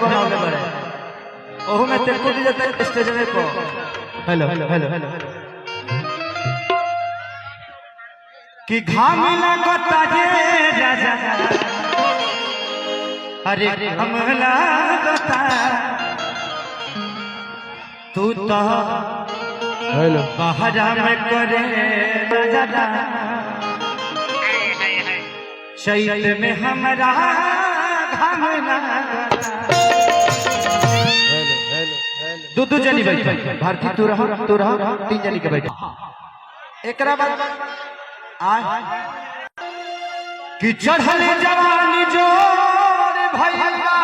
बनावले बड़े ओहू में ते कूद जाते स्टेज में को हेलो हेलो हेलो कि घाम लगता जे राजा अरे घाम लगता तू तो हेलो बाहर में करे राजा शहीद में हमरा घाम लगता दो जनी बैठ भारती तू रहो 3 जनी के बैठ एकरा बाद कि चढ़ल जवानी जोर भैया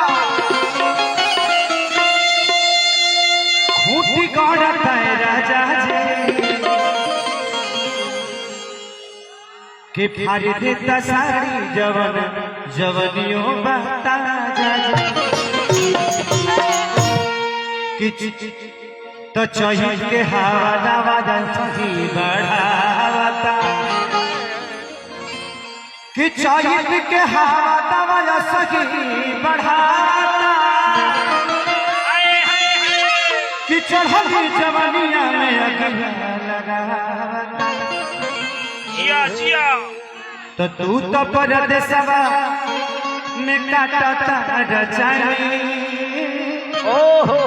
खूटी गड़ता है राजा जी कि फाड़ी देता सारी जवन जवनियों बता जा तो चहित के हवा वादन सही बढ़ावता कि चहित के हवा वादन सही बढ़ावता कि चढ़ली जवानिया में अगिया लगावता तो तू तो परदेसवा में काटता रचाई ओहो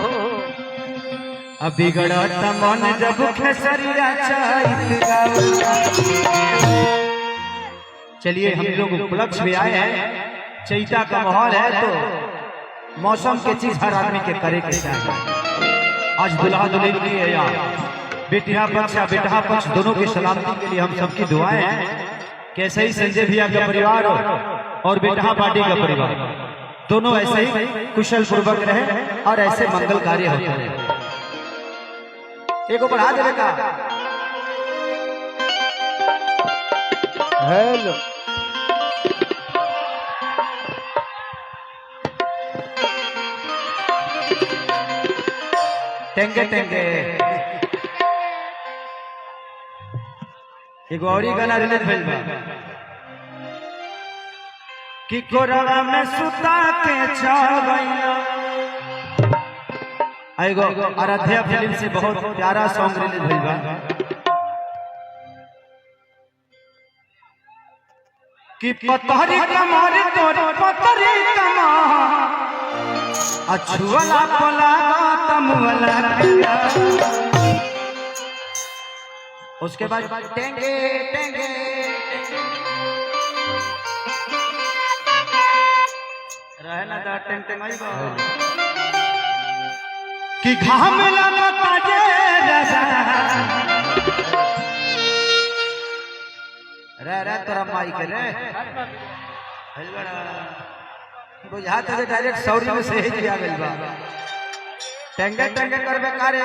बिगड़त मन जब खेसरिया चैत गावता। चलिए हम लोग उपलक्ष्य में आए हैं, चैता का माहौल है तो मौसम के चीज हर आदमी के करे के चाहिए। आज दुल्हा दुल्हन की है यार बेटिया पक्ष या बेटा पक्ष दोनों की सलामती के लिए हम सबकी दुआएं हैं। कैसे ही संजय भैया का परिवार हो और बेटा पार्टी का परिवार दोनों ऐसे ही कुशल पूर्वक रहे और ऐसे मंगल कार्य होते रहे। एको बढ़ा देवे का हेलो टेंगे टेंगे एगो औरी गाना रिलीज भइल बा कि कोरवा में सुता के चल गइला। एगो आराध्या फिल्म से बहुत प्यारा सॉन्ग रिलीज भइल बा कि पतहरी कमर तोर पतहरी कमर अछुअला पला तमवला उसके बाद टेंगे टेंगे रहना दा टेंग टेंग आई बा कि घाम लगता जे राजा रे तोरा माई के रे बुझाते थे डायरेक्ट सौरी में से ही किया गइल बा टेंगे टेंगे करबे करे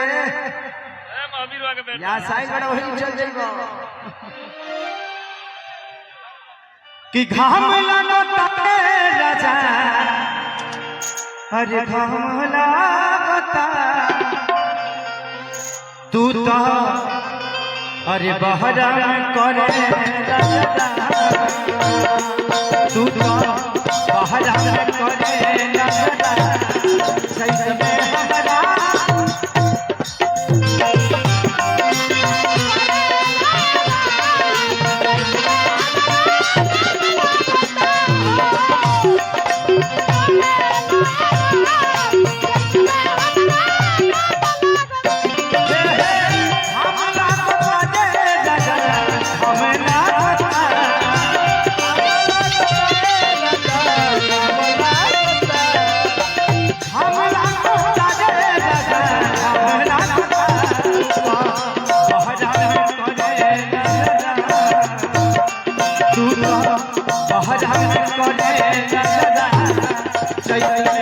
या साइड बड़ा वही चल जाइबो कि घाम लगता राजा अरे घाम लगता तू तो अरे बहरा में करे राजा तू तो बहरा में करे राजा सही में हमरा करे